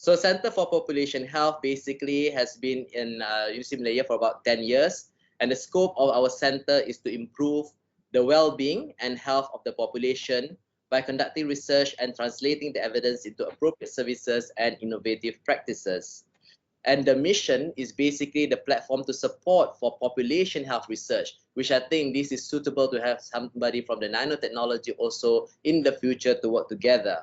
So Center for Population Health basically has been in Malaya for about 10 years. And the scope of our center is to improve the well-being and health of the population by conducting research and translating the evidence into appropriate services and innovative practices. And the mission is basically the platform to support for population health research, which I think this is suitable to have somebody from the nanotechnology also in the future to work together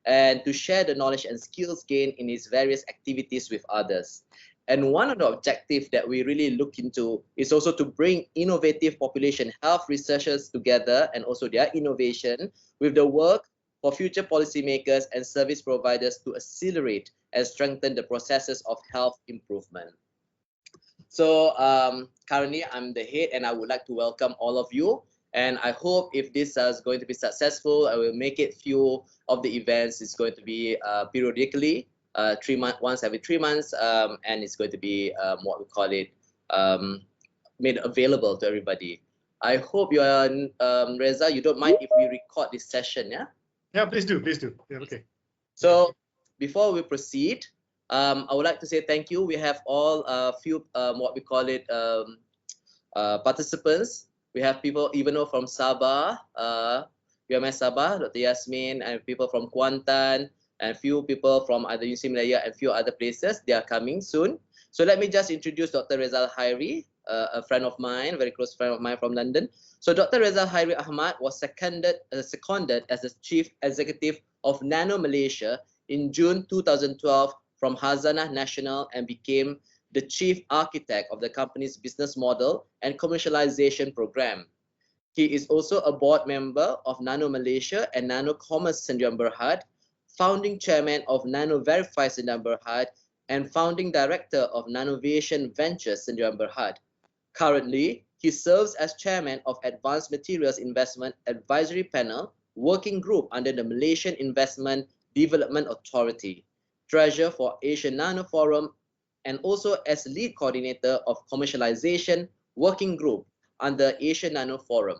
and to share the knowledge and skills gained in its various activities with others. And one of the objectives that we really look into is also to bring innovative population health researchers together and also their innovation with the work for future policymakers and service providers to accelerate and strengthen the processes of health improvement. So currently I'm the head and I would like to welcome all of you. And I hope if this is going to be successful, I will make it few of the events. It's going to be periodically, once every 3 months, and it's going to be what we call it, made available to everybody. I hope you are, Reza, you don't mind if we record this session, yeah? Yeah, please do, please do. Yeah, okay. So before we proceed, I would like to say thank you. We have all a few, what we call it, participants. We have people even though from Sabah, UMS Sabah, Dr. Yasmin, and people from Kuantan, and few people from either UC Malaya and few other places. They are coming soon. So let me just introduce Dr. Rezul Hairi, a friend of mine, a very close friend of mine from London. So Dr. Rezul Hairi Ahmad was seconded as the Chief Executive of Nano Malaysia in June 2012 from Hazanah National and became the Chief Architect of the company's business model and commercialization program. He is also a board member of Nano Malaysia and Nano Commerce Sdn Bhd, founding chairman of Nano Verify Sdn Bhd, and founding director of Nanovation Ventures Sdn Bhd. Currently, he serves as chairman of Advanced Materials Investment Advisory Panel Working Group under the Malaysian Investment Development Authority, treasurer for Asian Nano Forum, and also as lead coordinator of Commercialization Working Group under Asian Nano Forum.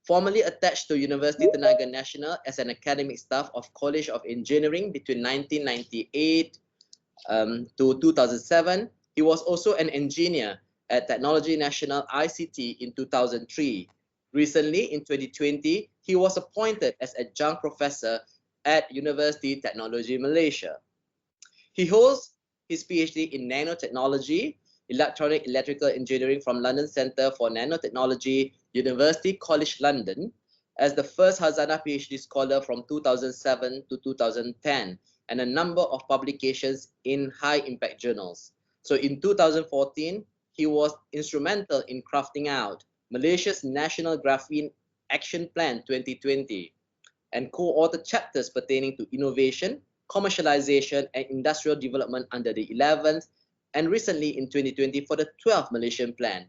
Formerly attached to University Tenaga Nasional as an academic staff of College of Engineering between 1998 to 2007, he was also an engineer at Technology National ICT in 2003. Recently, in 2020, he was appointed as adjunct professor at University Technology Malaysia. He holds his PhD in Nanotechnology, Electronic Electrical Engineering from London Centre for Nanotechnology, University College London, as the first Hazanah PhD scholar from 2007 to 2010, and a number of publications in high-impact journals. So in 2014, he was instrumental in crafting out Malaysia's National Graphene Action Plan 2020 and co-authored chapters pertaining to innovation, commercialization, and industrial development under the 11th and recently in 2020 for the 12th Malaysian Plan.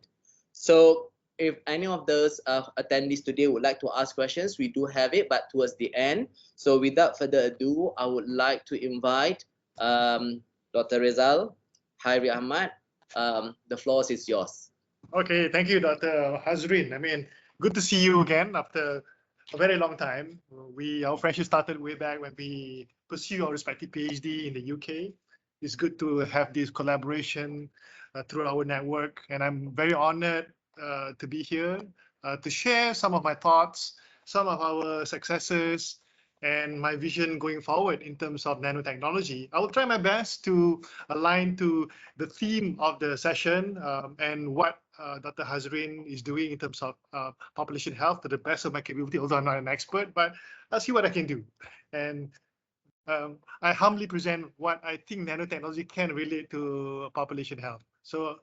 So if any of those attendees today would like to ask questions, we do have it, but towards the end. So without further ado, I would like to invite Dr. Rezul Hairi Ahmad. The floor is yours. Okay, thank you, Dr. Hazreen. I mean, good to see you again after a very long time. Our friendship started way back when we pursued our respective PhD in the UK. It's good to have this collaboration through our network, and I'm very honored to be here to share some of my thoughts, some of our successes, and my vision going forward in terms of nanotechnology. I will try my best to align to the theme of the session and what Dr. Hazreen is doing in terms of population health to the best of my capability, although I'm not an expert, but I'll see what I can do. And I humbly present what I think nanotechnology can relate to population health. So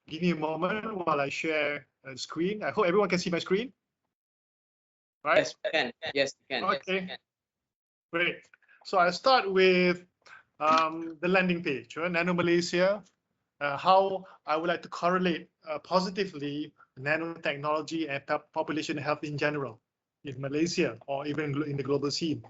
give me a moment while I share the screen. I hope everyone can see my screen. Right? Yes, you can. Yes, you can. Okay. Yes, you can. Great. So I'll start with the landing page, right? Nano Malaysia, how I would like to correlate positively nanotechnology and population health in general in Malaysia or even in the global scene.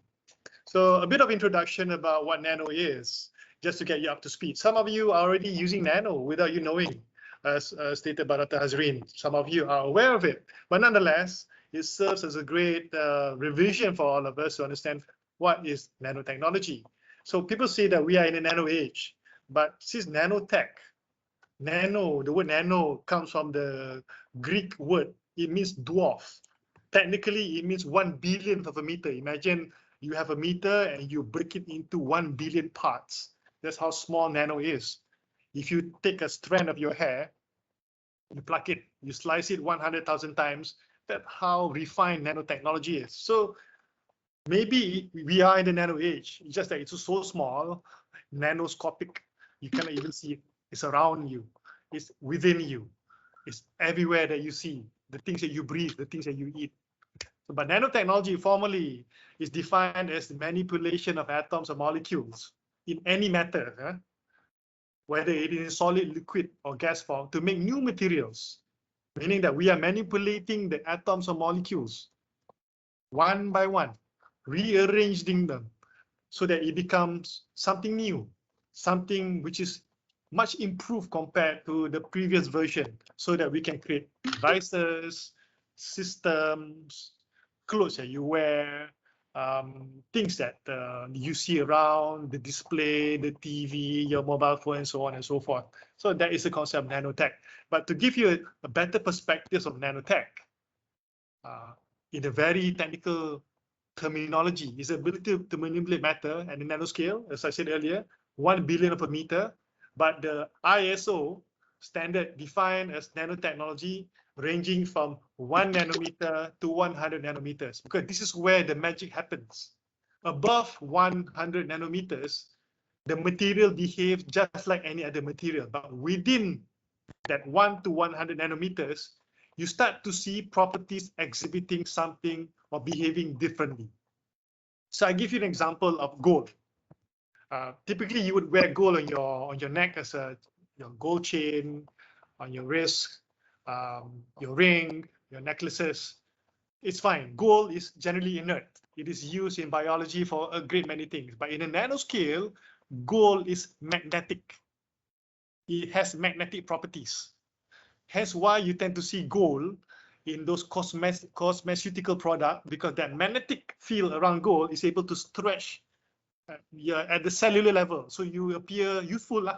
So a bit of introduction about what Nano is, just to get you up to speed. Some of you are already using Nano without you knowing, as stated by Dr. Hazreen. Some of you are aware of it, but nonetheless, it serves as a great revision for all of us to understand what is nanotechnology. So people say that we are in a nano age, but since nanotech, nano, the word nano comes from the Greek word. It means dwarf. Technically, it means 1 billionth of a meter. Imagine you have a meter and you break it into 1 billion parts. That's how small nano is. If you take a strand of your hair, you pluck it, you slice it 100,000 times, that's how refined nanotechnology is. So maybe we are in the nano age, it's just that it's so small, nanoscopic, you cannot even see it. It's around you, it's within you, it's everywhere that you see, the things that you breathe, the things that you eat. But nanotechnology formally is defined as the manipulation of atoms or molecules in any matter, whether it is solid, liquid, or gas form, to make new materials, meaning that we are manipulating the atoms or molecules one by one, rearranging them so that it becomes something new, something which is much improved compared to the previous version, so that we can create devices, systems, clothes that you wear, things that you see around, the display, the TV, your mobile phone, and so on and so forth. So that is the concept of nanotech. But to give you a better perspective of nanotech, in a very technical terminology, is the ability to manipulate matter at the nanoscale, as I said earlier, 1 billion of a meter. But the ISO standard defined as nanotechnology ranging from 1 nanometer to 100 nanometers, because this is where the magic happens. Above 100 nanometers, the material behaves just like any other material, but within that 1 to 100 nanometers, you start to see properties exhibiting something or behaving differently. So I give you an example of gold. Typically, you would wear gold on your neck as your gold chain, on your wrist, your ring, your necklaces. It's fine. Gold is generally inert. It is used in biology for a great many things. But in a nanoscale, gold is magnetic. It has magnetic properties. Hence why you tend to see gold in those cosmeceutical products, because that magnetic field around gold is able to stretch at the cellular level, so you appear youthful.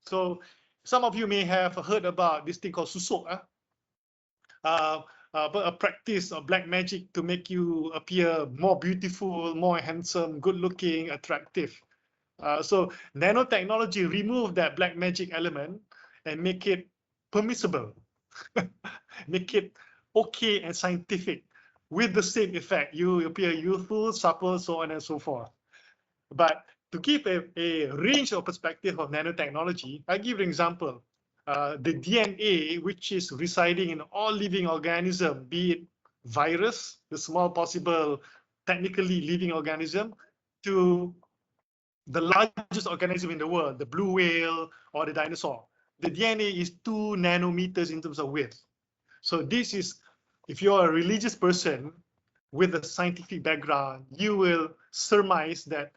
So some of you may have heard about this thing called susuk, but a practice of black magic to make you appear more beautiful, more handsome, good looking, attractive. So nanotechnology remove that black magic element and make it permissible, make it okay and scientific with the same effect. You appear youthful, supple, so on and so forth. But to give a range of perspective of nanotechnology, I give an example. The DNA, which is residing in all living organism, be it virus, the small possible technically living organism, to the largest organism in the world, the blue whale or the dinosaur. The DNA is 2 nanometers in terms of width. So this is, if you're a religious person with a scientific background, you will surmise that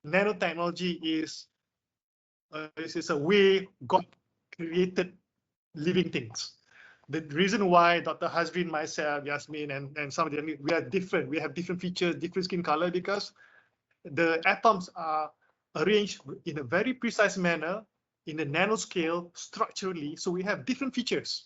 nanotechnology is a way God created living things. The reason why Dr. Hazreen, myself, Yasmin, and some of the, we are different. We have different features, different skin color, because the atoms are arranged in a very precise manner in the nanoscale structurally. So we have different features,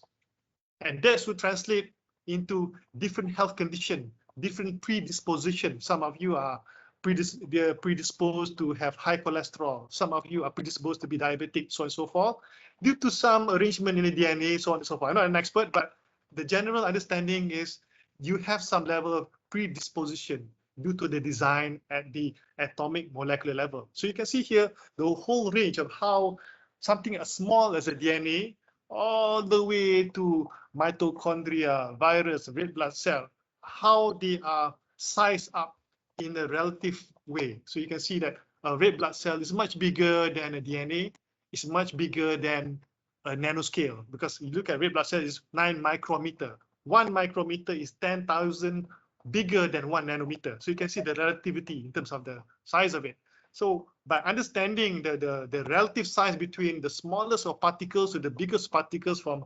and that would translate into different health condition, different predisposition. Some of you are predisposed to have high cholesterol. Some of you are predisposed to be diabetic, so on and so forth, due to some arrangement in the DNA, so on and so forth. I'm not an expert, but the general understanding is you have some level of predisposition due to the design at the atomic molecular level. So you can see here the whole range of how something as small as a DNA all the way to mitochondria, virus, red blood cell, how they are sized up in a relative way. So you can see that a red blood cell is much bigger than a DNA, it's much bigger than a nanoscale, because you look at red blood cell is 9 micrometer. 1 micrometer is 10,000 bigger than 1 nanometer. So you can see the relativity in terms of the size of it. So by understanding the relative size between the smallest of particles to the biggest particles from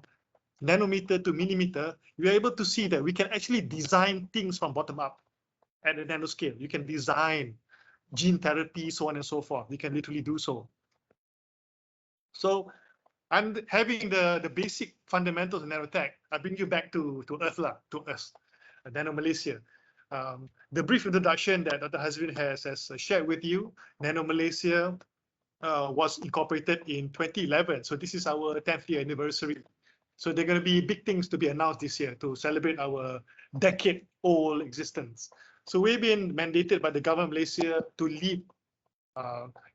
nanometer to millimeter, we are able to see that we can actually design things from bottom up at the nanoscale. You can design gene therapy, so on and so forth. We can literally do so. So and having the basic fundamentals of nanotech, I bring you back to Earth, to us, Nano Malaysia. The brief introduction that Dr. Hazreen has shared with you, Nano Malaysia was incorporated in 2011. So this is our 10th year anniversary. So there are going to be big things to be announced this year to celebrate our decade-old existence. So we've been mandated by the government of Malaysia to lead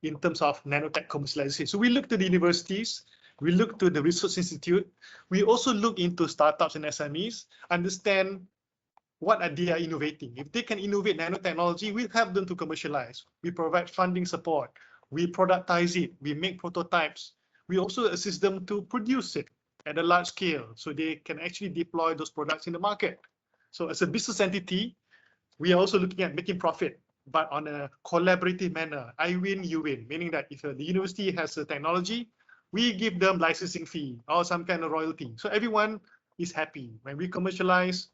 in terms of nanotech commercialization. So we look to the universities, we look to the research institute, we also look into startups and SMEs, understand what are they innovating. If they can innovate nanotechnology, we help them to commercialize. We provide funding support, we productize it, we make prototypes. We also assist them to produce it at a large scale so they can actually deploy those products in the market. So as a business entity, we are also looking at making profit, but on a collaborative manner. I win, you win, meaning that if the university has a technology, we give them licensing fee or some kind of royalty. So everyone is happy. When we commercialize,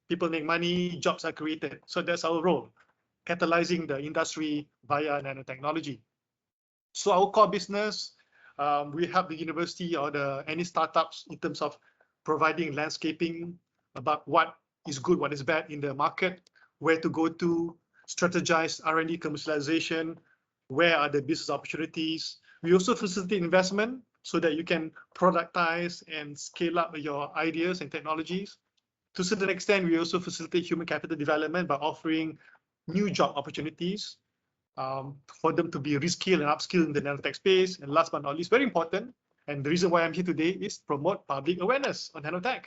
people make money, jobs are created. So that's our role, catalyzing the industry via nanotechnology. So our core business, we help the university or any startups in terms of providing landscaping about what is good, what is bad in the market, where to go to, strategize R&D commercialization, where are the business opportunities. We also facilitate investment so that you can productize and scale up your ideas and technologies. To a certain extent, we also facilitate human capital development by offering new job opportunities for them to be reskilled and upskilled in the nanotech space. And last but not least, very important, and the reason why I'm here today is promote public awareness on nanotech.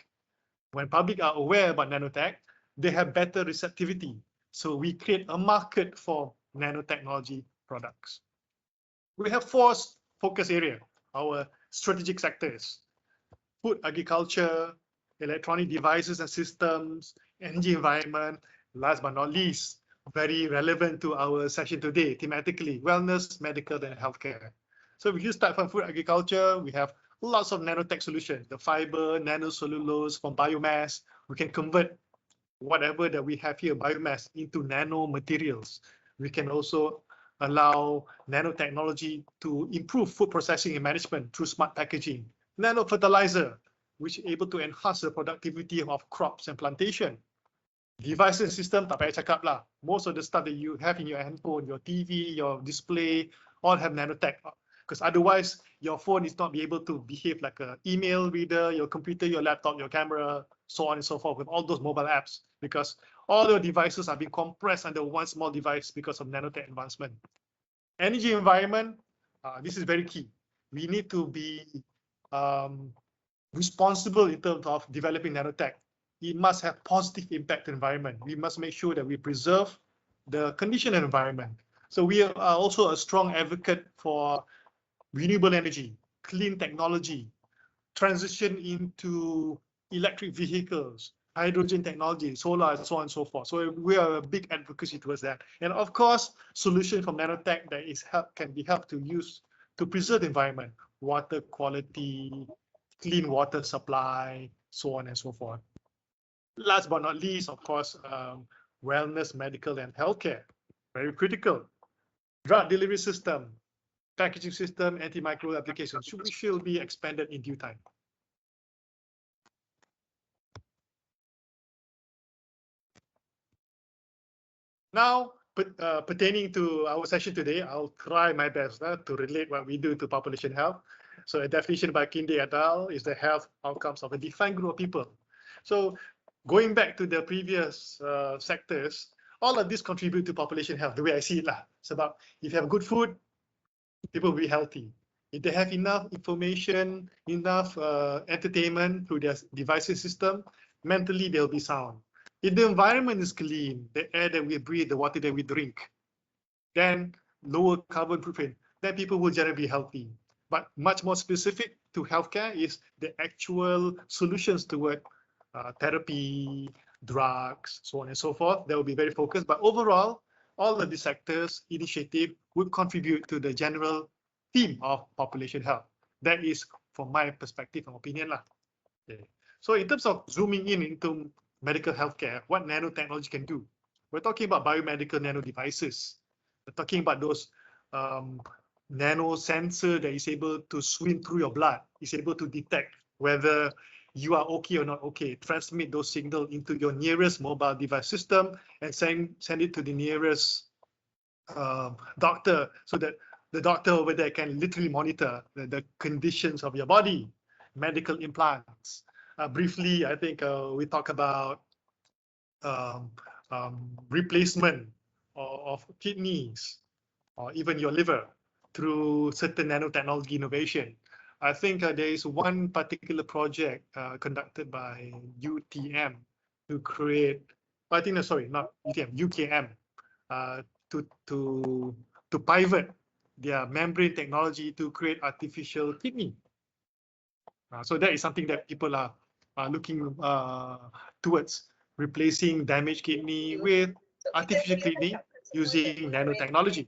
When public are aware about nanotech, they have better receptivity. So we create a market for nanotechnology products. We have 4 focus areas, our strategic sectors: food, agriculture, electronic devices and systems, energy environment, last but not least, very relevant to our session today, thematically, wellness, medical, and healthcare. So if you start from food agriculture, we have lots of nanotech solutions, the fiber, nanocellulose from biomass. We can convert whatever that we have here, biomass, into nano materials. We can also allow nanotechnology to improve food processing and management through smart packaging. Nano fertilizer, which is able to enhance the productivity of crops and plantation. Device and system, tak payah cakap lah. Most of the stuff that you have in your handphone, your TV, your display, all have nanotech. Because otherwise, your phone is not be able to behave like an email reader, your computer, your laptop, your camera, so on and so forth with all those mobile apps. Because all your devices are being compressed under one small device because of nanotech advancement. Energy environment, this is very key. We need to be responsible in terms of developing nanotech. It must have positive impact on environment. We must make sure that we preserve the conditioned environment. So we are also a strong advocate for renewable energy, clean technology, transition into electric vehicles, hydrogen technology, solar, and so on and so forth. So we are a big advocacy towards that. And of course, solution from nanotech that is can be helped to use to preserve the environment, water quality, clean water supply, so on and so forth. Last but not least, of course, wellness, medical, and healthcare, very critical. Drug delivery system, packaging system, antimicrobial applications should be expanded in due time. Now, pertaining to our session today, I'll try my best to relate what we do to population health. So a definition by Kinde et al. Is the health outcomes of a defined group of people. So going back to the previous sectors, all of this contribute to population health, the way I see it lah. It's about if you have good food, people will be healthy. If they have enough information, enough entertainment through their devices system, mentally they'll be sound. If the environment is clean, the air that we breathe, the water that we drink, then lower carbon footprint, then people will generally be healthy. But much more specific to healthcare is the actual solutions toward therapy, drugs, so on and so forth. That will be very focused. But overall, all of the sectors initiative would contribute to the general theme of population health. That is from my perspective and opinion lah. Okay. So in terms of zooming in into medical healthcare, what nanotechnology can do. We're talking about biomedical nano devices. talking about those nano sensor that is able to swim through your blood, is able to detect whether you are okay or not okay, transmit those signals into your nearest mobile device system and send it to the nearest doctor, so that the doctor over there can literally monitor the conditions of your body. Medical implants. Briefly, I think we talk about replacement of kidneys or even your liver through certain nanotechnology innovation. I think there is one particular project conducted by UTM to create, I think, sorry, not UTM, UKM, to pivot their membrane technology to create artificial kidney. So that is something that people are looking towards, replacing damaged kidney with artificial kidney using nanotechnology.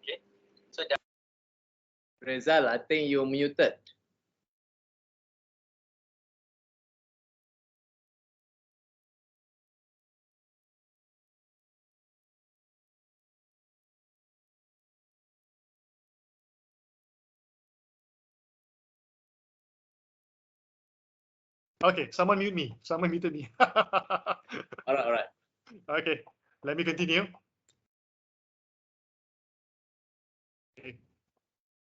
Okay. So Rezul, I think you're muted. Okay, someone mute me. Someone muted me. All right. Okay, let me continue. Okay.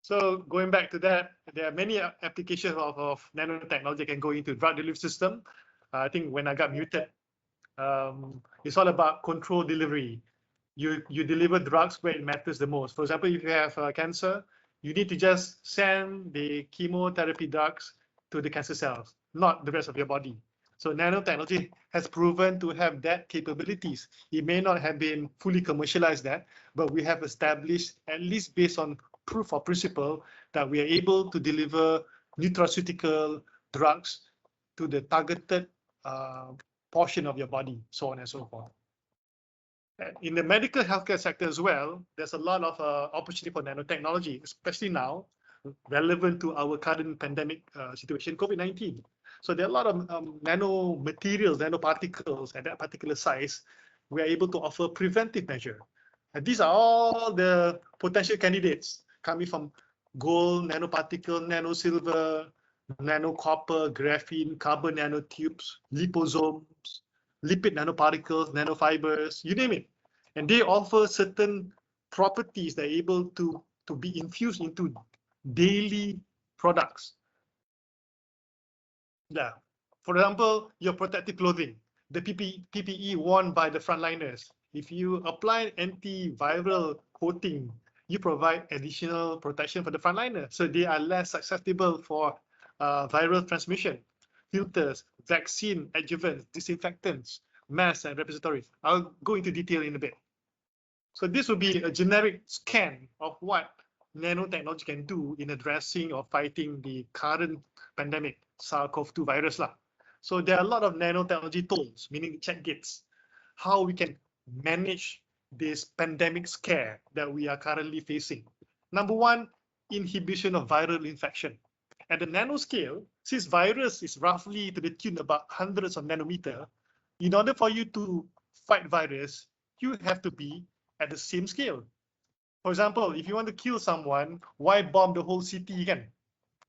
So going back to that, there are many applications of nanotechnology can go into drug delivery system. I think when I got muted, it's all about control delivery. You deliver drugs where it matters the most. For example, if you have cancer, you need to just send the chemotherapy drugs to the cancer cells, not the rest of your body. So nanotechnology has proven to have that capabilities. It may not have been fully commercialized that, but we have established, at least based on proof of principle, that we are able to deliver nutraceutical drugs to the targeted portion of your body, so on and so forth. In the medical healthcare sector as well, there's a lot of opportunity for nanotechnology, especially now, relevant to our current pandemic situation, COVID-19. So there are a lot of nano materials, nanoparticles at that particular size. We are able to offer preventive measure. And these are all the potential candidates coming from gold nanoparticle, nano silver, nano copper, graphene, carbon nanotubes, liposomes, lipid nanoparticles, nanofibers, you name it. And they offer certain properties that are able to be infused into daily products. Yeah. For example, your protective clothing, the PPE worn by the frontliners. If you apply antiviral coating, you provide additional protection for the frontliner, so they are less susceptible for viral transmission. Filters, vaccine adjuvants, disinfectants, masks, and repositories. I'll go into detail in a bit. So this would be a generic scan of what nanotechnology can do in addressing or fighting the current pandemic, SARS-CoV-2 virus. So there are a lot of nanotechnology tools, meaning check gates, how we can manage this pandemic scare that we are currently facing. Number one, inhibition of viral infection. At the nanoscale, since virus is roughly to the tune about hundreds of nanometer, in order for you to fight virus, you have to be at the same scale. For example, if you want to kill someone, why bomb the whole city again?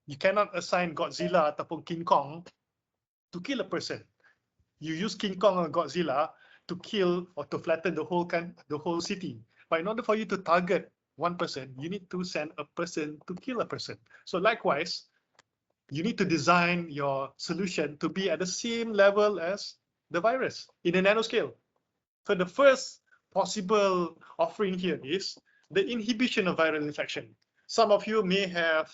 You cannot assign Godzilla ataupun King Kong to kill a person. You use King Kong or Godzilla to kill or to flatten the whole city. But in order for you to target one person, you need to send a person to kill a person. So likewise, you need to design your solution to be at the same level as the virus in a nanoscale. So the first possible offering here is the inhibition of viral infection. Some of you may have,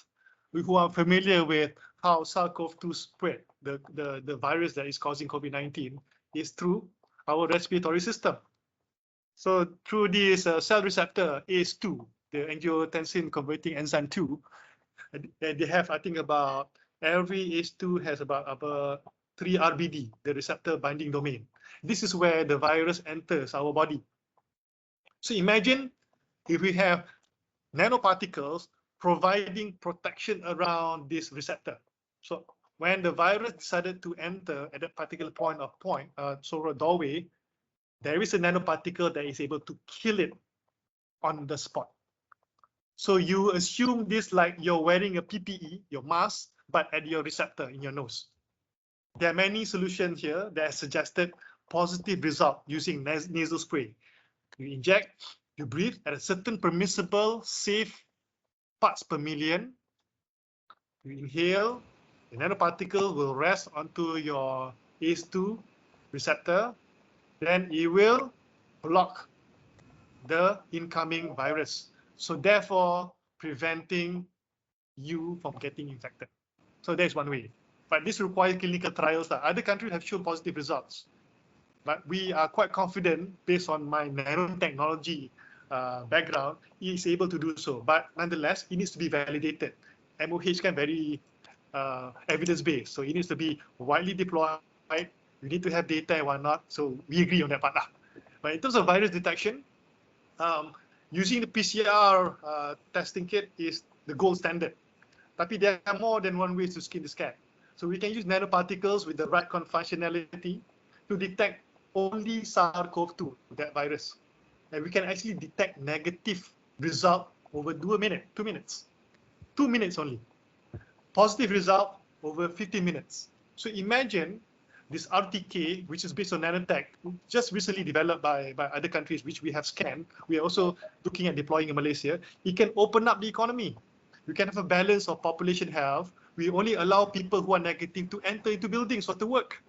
who are familiar with how SARS-CoV-2 spread, the virus that is causing COVID-19, is through our respiratory system. So through this cell receptor ACE2, the angiotensin converting enzyme 2, they have, I think, about every ACE2 has about 3 RBD, the receptor binding domain. This is where the virus enters our body. So imagine if we have nanoparticles providing protection around this receptor. So when the virus decided to enter at that particular sort of doorway, there is a nanoparticle that is able to kill it on the spot. So you assume this like you're wearing a PPE, your mask, but at your receptor in your nose. There are many solutions here that suggested positive result using nasal spray. You inject, you breathe at a certain permissible, safe parts per million. You inhale, the nanoparticle will rest onto your ACE2 receptor, then it will block the incoming virus. So therefore, preventing you from getting infected. So that's one way. But this requires clinical trials. Other countries have shown positive results. But we are quite confident, based on my nanotechnology background, it is able to do so. But nonetheless, it needs to be validated. MOH can very evidence-based. So it needs to be widely deployed. You need to have data and whatnot. So we agree on that part. But in terms of virus detection, using the PCR testing kit is the gold standard. Tapi there are more than one way to skin this cat. So we can use nanoparticles with the right functionality to detect only SARS-CoV-2, that virus. And we can actually detect negative result over 2 minutes, 2 minutes. 2 minutes only. Positive result over 50 minutes. So imagine this RTK, which is based on nanotech, just recently developed by other countries, which we have scanned. We are also looking at deploying in Malaysia. It can open up the economy. We can have a balance of population health. We only allow people who are negative to enter into buildings or to work.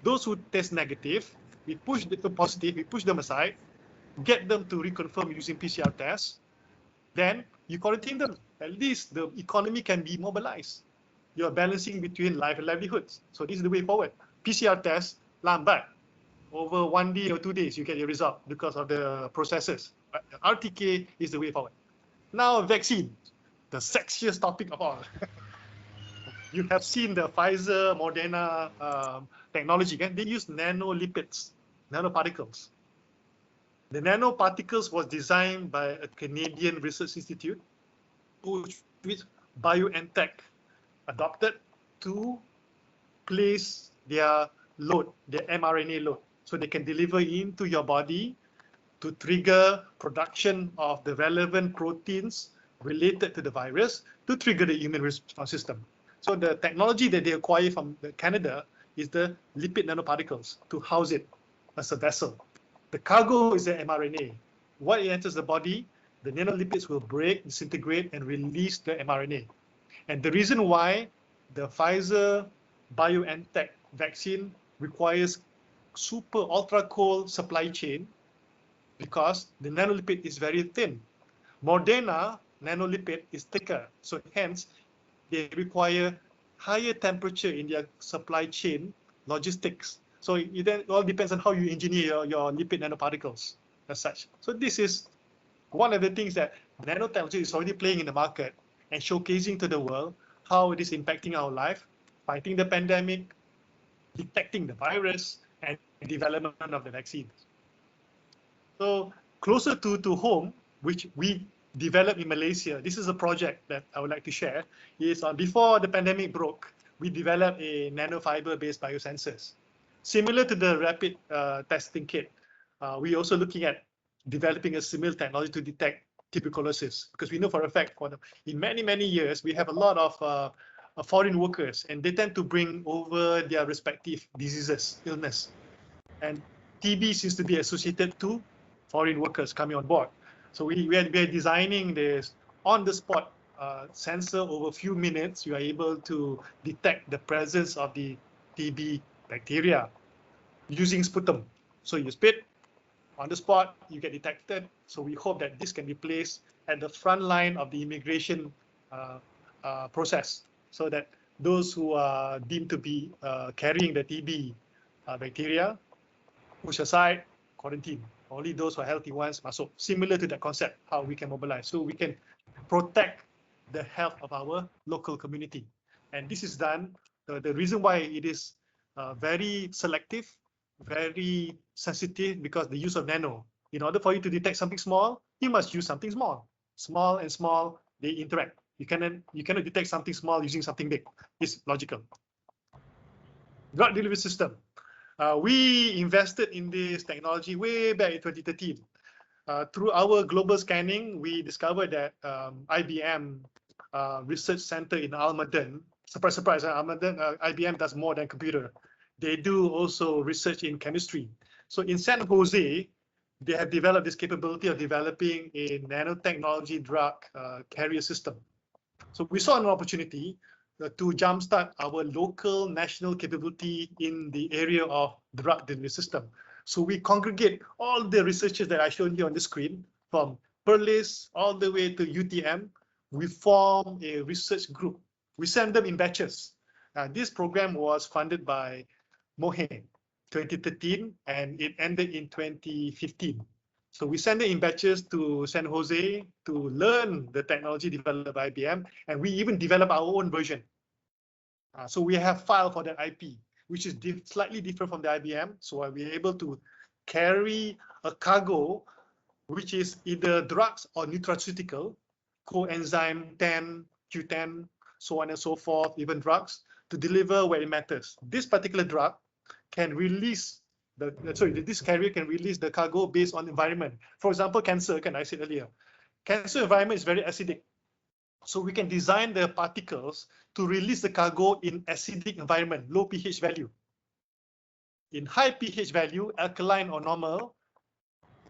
Those who test negative, we push the positive, we push them aside, get them to reconfirm using PCR tests. Then you quarantine them. At least the economy can be mobilized. You're balancing between life and livelihoods. So this is the way forward. PCR test, lambat. Over 1 day or 2 days, you get your result because of the processes. But the RTK is the way forward. Now, vaccine, the sexiest topic of all. You have seen the Pfizer, Moderna technology. They use nanolipids, nanoparticles. The nanoparticles was designed by a Canadian research institute, which BioNTech adopted to place their load, their mRNA load, so they can deliver into your body to trigger production of the relevant proteins related to the virus to trigger the immune response system. So the technology that they acquire from Canada is the lipid nanoparticles to house it as a vessel. The cargo is the mRNA. When it enters the body, the nanolipids will break, disintegrate, and release the mRNA. And the reason why the Pfizer BioNTech vaccine requires super ultra cold supply chain, because the nanolipid is very thin. Moderna nanolipid is thicker, so hence they require higher temperature in their supply chain logistics. So it all depends on how you engineer your lipid nanoparticles as such. So this is one of the things that nanotechnology is already playing in the market and showcasing to the world how it is impacting our life, fighting the pandemic, detecting the virus, and development of the vaccines. So closer to home, which we developed in Malaysia, this is a project that I would like to share, is before the pandemic broke, we developed a nanofiber-based biosensors. Similar to the rapid testing kit, we're also looking at developing a similar technology to detect tuberculosis, because we know for a fact, in many years, we have a lot of foreign workers, and they tend to bring over their respective diseases, illness. And TB seems to be associated to foreign workers coming on board. So we are designing this on-the-spot sensor. Over a few minutes, you are able to detect the presence of the TB bacteria using sputum. So you spit, on the spot, you get detected. So we hope that this can be placed at the front line of the immigration process, so that those who are deemed to be carrying the TB bacteria, push aside, quarantine. Only those who are healthy ones masuk. Similar to that concept, how we can mobilize. So we can protect the health of our local community. And this is done, the reason why it is very selective, very sensitive, because the use of nano. In order for you to detect something small, you must use something small. Small and small they interact. You cannot detect something small using something big. It's logical. Drug delivery system. We invested in this technology way back in 2013. Through our global scanning, we discovered that IBM research center in Almaden, surprise, surprise, IBM does more than computer. They do also research in chemistry. So in San Jose, they have developed this capability of developing a nanotechnology drug carrier system. So we saw an opportunity to jumpstart our local national capability in the area of drug delivery system. So we congregate all the researchers that I showed you on the screen, from Perlis all the way to UTM. We form a research group. We send them in batches. This program was funded by Mohe 2013 and it ended in 2015. So we send it in batches to San Jose to learn the technology developed by IBM, and we even develop our own version. So we have filed for that IP, which is slightly different from the IBM. So we're able to carry a cargo, which is either drugs or nutraceutical, coenzyme 10, Q10, so on and so forth, even drugs, to deliver where it matters. This particular drug can release this carrier can release the cargo based on environment. For example, cancer, I said earlier, cancer environment is very acidic. So we can design the particles to release the cargo in acidic environment, low pH value. In high pH value, alkaline or normal,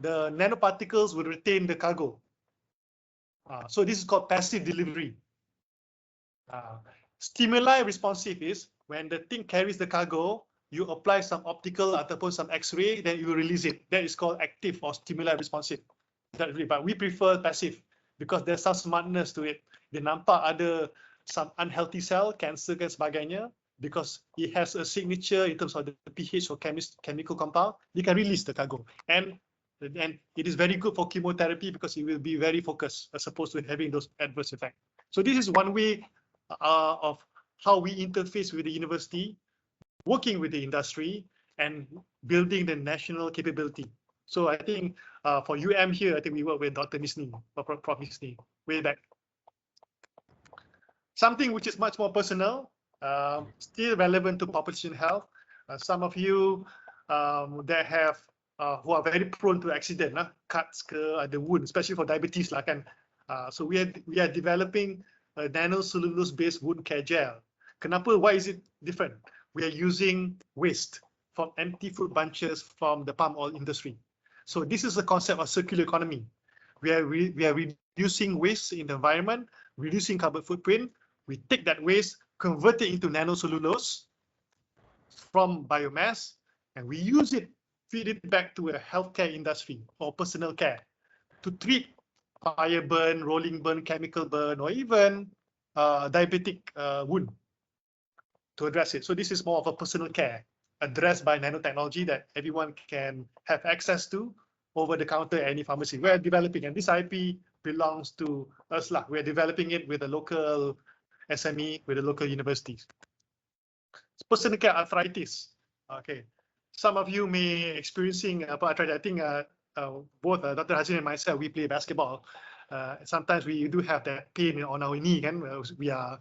the nanoparticles will retain the cargo. So this is called passive delivery. Stimuli responsive is when the thing carries the cargo, you apply some optical ataupun some X-ray, then you release it. That is called active or stimuli responsive. But we prefer passive because there's some smartness to it. Dia nampak ada some unhealthy cell, cancer dan sebagainya, because it has a signature in terms of the pH or chemical compound, they can release the cargo. And it is very good for chemotherapy because it will be very focused as opposed to having those adverse effects. So this is one way of how we interface with the university, working with the industry, and building the national capability. So I think for UM here, I think we work with Dr. Misni, or Prof. Misni, way back. Something which is much more personal, still relevant to population health. Some of you that have who are very prone to accident, cuts, the wound, especially for diabetes lah kan. So we are developing a nanocellulose-based wound care gel. Kenapa? Why is it different? We are using waste from empty fruit bunches from the palm oil industry. So this is the concept of circular economy. We are reducing waste in the environment, reducing carbon footprint. We take that waste, convert it into nanocellulose from biomass, and we use it, feed it back to a healthcare industry or personal care to treat fire burn, rolling burn, chemical burn, or even diabetic wound to address it. So this is more of a personal care addressed by nanotechnology that everyone can have access to over the counter at any pharmacy. We're developing, and this IP belongs to us. We're developing it with a local SME, with the local universities. Personal care arthritis. Okay, some of you may experiencing arthritis. I think both Dr. Hazreen and myself, we play basketball. Sometimes we do have that pain on our knee, kan? We are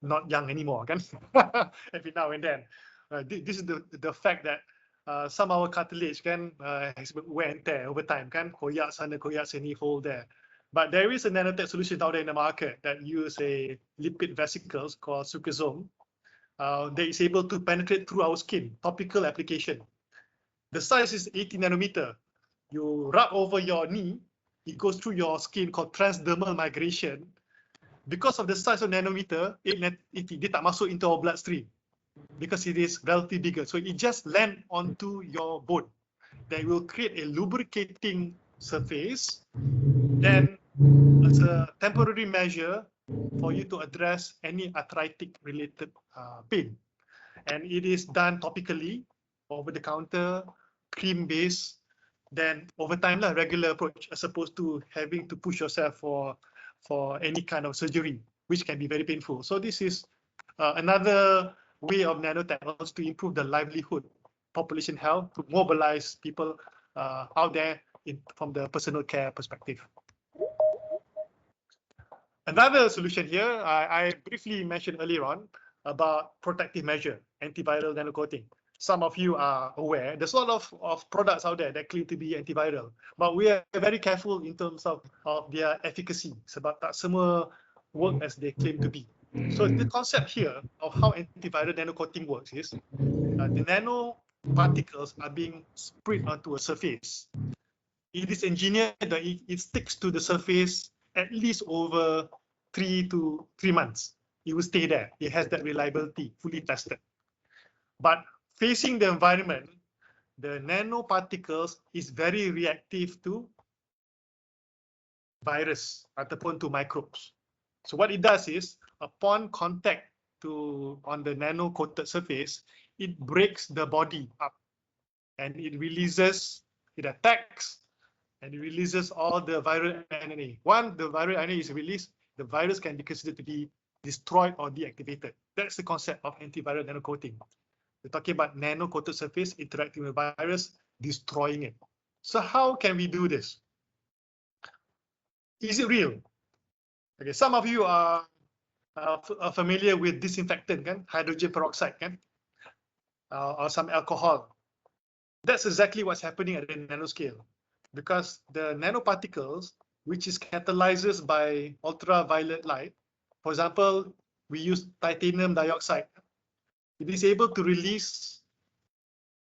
not young anymore, kan? Every now and then. This is the fact that some of our cartilage can has wear and tear over time, kan? Koyak sana, koyak sini, hole there. But there is a nanotech solution out there in the market that use a lipid vesicles called sucrosome that is able to penetrate through our skin, topical application. The size is 80 nanometer. You rub over your knee, it goes through your skin called transdermal migration. Because of the size of nanometer, it tak masuk into our bloodstream because it is relatively bigger. So it just land onto your bone. That will create a lubricating surface. Then as a temporary measure for you to address any arthritic related pain. And it is done topically, over the counter, cream based, then over time regular approach as opposed to having to push yourself for any kind of surgery, which can be very painful. So this is another way of nanotechnology to improve the livelihood, population health, to mobilize people out there from the personal care perspective. Another solution here, I briefly mentioned earlier on about protective measure, antiviral nanocoating. Some of you are aware, there's a lot of products out there that claim to be antiviral, but we are very careful in terms of their efficacy. Sebab tak semua work as they claim to be. So the concept here of how antiviral nanocoating works is the nano particles are being spread onto a surface. It is engineered that it sticks to the surface at least over 3 to 3 months. It will stay there. It has that reliability, fully tested. But facing the environment, the nanoparticles is very reactive to virus ataupun to microbes. So what it does is, upon contact on the nano-coated surface, it breaks the body up and it attacks and it releases all the viral RNA. Once the viral RNA is released, the virus can be considered to be destroyed or deactivated. That's the concept of antiviral nanocoating. We're talking about nano-coated surface interacting with virus, destroying it. So how can we do this? Is it real? Okay, some of you are familiar with disinfectant, kan? Hydrogen peroxide, kan? Or some alcohol. That's exactly what's happening at the nanoscale, because the nanoparticles, which is catalyzed by ultraviolet light, for example, we use titanium dioxide. It is able to release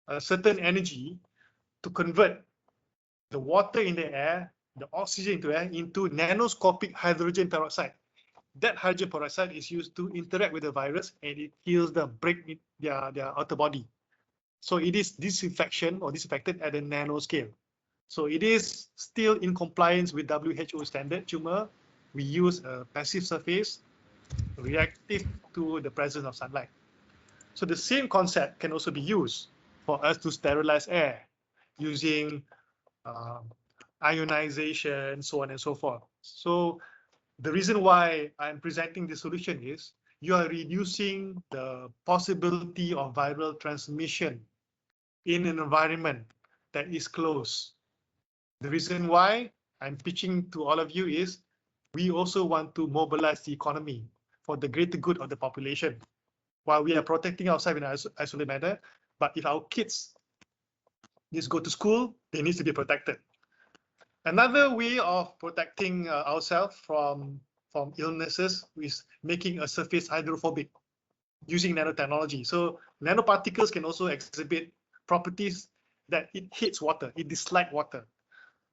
a certain energy to convert the water in the air, the oxygen into air, into nanoscopic hydrogen peroxide. That hydrogen peroxide is used to interact with the virus and it kills them, break their outer body. So it is disinfection or disinfectant at a nanoscale. So it is still in compliance with WHO standard, cuma we use a passive surface reactive to the presence of sunlight. So the same concept can also be used for us to sterilize air using ionization, so on and so forth. So the reason why I'm presenting this solution is you are reducing the possibility of viral transmission in an environment that is close. The reason why I'm pitching to all of you is we also want to mobilize the economy for the greater good of the population. While we are protecting ourselves in an isolated manner, but if our kids need to go to school, they need to be protected. Another way of protecting ourselves from illnesses is making a surface hydrophobic using nanotechnology. So nanoparticles can also exhibit properties that it hates water, it dislikes water.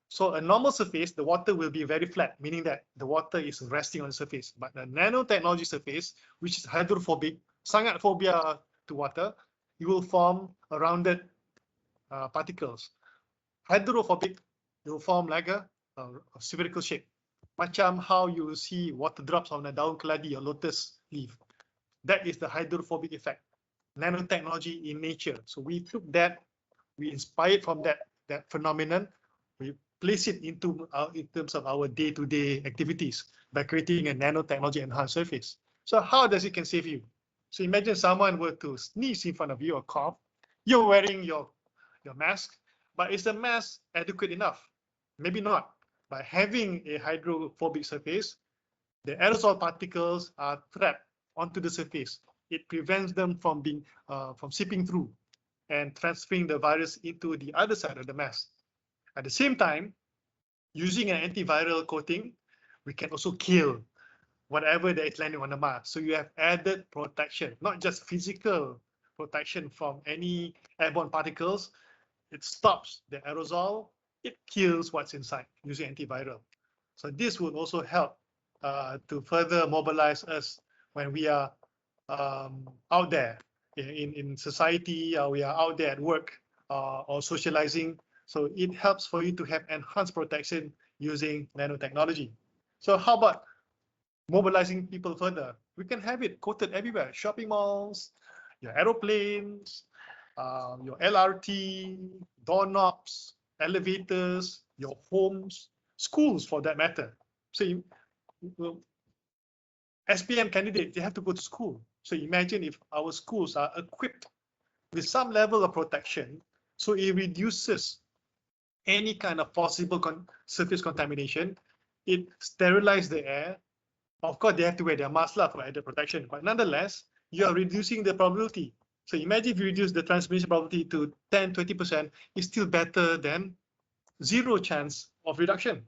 So a normal surface, the water will be very flat, meaning that the water is resting on the surface. But the nanotechnology surface, which is hydrophobic, sangat phobia to water, it will form a rounded particles. Hydrophobic, it will form like a spherical shape. Macam how you see water drops on a daun keladi or lotus leaf. That is the hydrophobic effect. Nanotechnology in nature. So we took that, we inspired from that phenomenon, we place it into in terms of our day-to-day activities by creating a nanotechnology enhanced surface. So how does it can save you? So imagine someone were to sneeze in front of you or cough, you're wearing your mask, but is the mask adequate enough? Maybe not. By having a hydrophobic surface, the aerosol particles are trapped onto the surface. It prevents them from being from seeping through and transferring the virus into the other side of the mask. At the same time, using an antiviral coating, we can also kill whatever that is landing on the mask. So you have added protection, not just physical protection from any airborne particles. It stops the aerosol, it kills what's inside using antiviral. So this would also help to further mobilize us when we are out there in society, we are out there at work or socializing. So it helps for you to have enhanced protection using nanotechnology. So how about mobilizing people further? We can have it coated everywhere, shopping malls, your aeroplanes, your LRT, doorknobs, elevators, your homes, schools for that matter. So SPM candidates, they have to go to school. So imagine if our schools are equipped with some level of protection, so it reduces any kind of possible surface contamination. It sterilizes the air, Of course, they have to wear their mask for added protection, but nonetheless, you are reducing the probability. So imagine if you reduce the transmission probability to 10, 20%, it's still better than zero chance of reduction.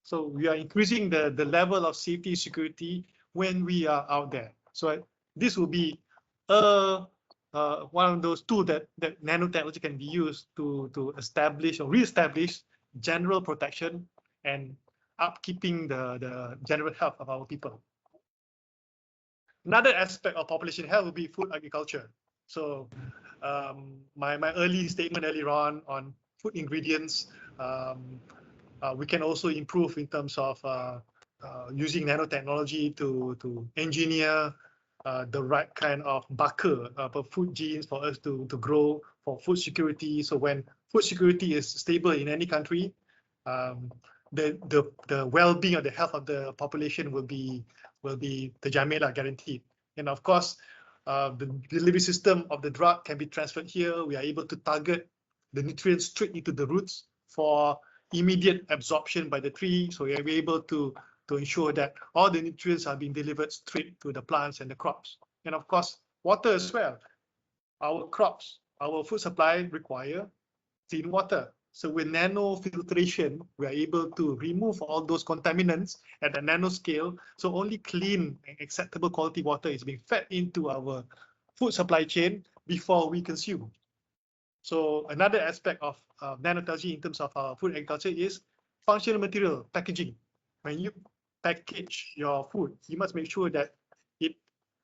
So we are increasing the level of safety, security when we are out there. So this will be one of those tools that nanotechnology can be used to establish or re-establish general protection and upkeeping the general health of our people. Another aspect of population health will be food agriculture. So my early statement earlier on food ingredients, we can also improve in terms of using nanotechnology to engineer the right kind of marker for food genes for us to grow for food security. So when food security is stable in any country, the well-being or the health of the population will be terjamin, guaranteed. And of course, the delivery system of the drug can be transferred here. We are able to target the nutrients straight into the roots for immediate absorption by the tree. So we are able to ensure that all the nutrients are being delivered straight to the plants and the crops. And of course, water as well. Our crops, our food supply require clean water. So with nano filtration, we are able to remove all those contaminants at the nano scale. So only clean and acceptable quality water is being fed into our food supply chain before we consume. So another aspect of nanotechnology in terms of food agriculture is functional material packaging. When you package your food, you must make sure that it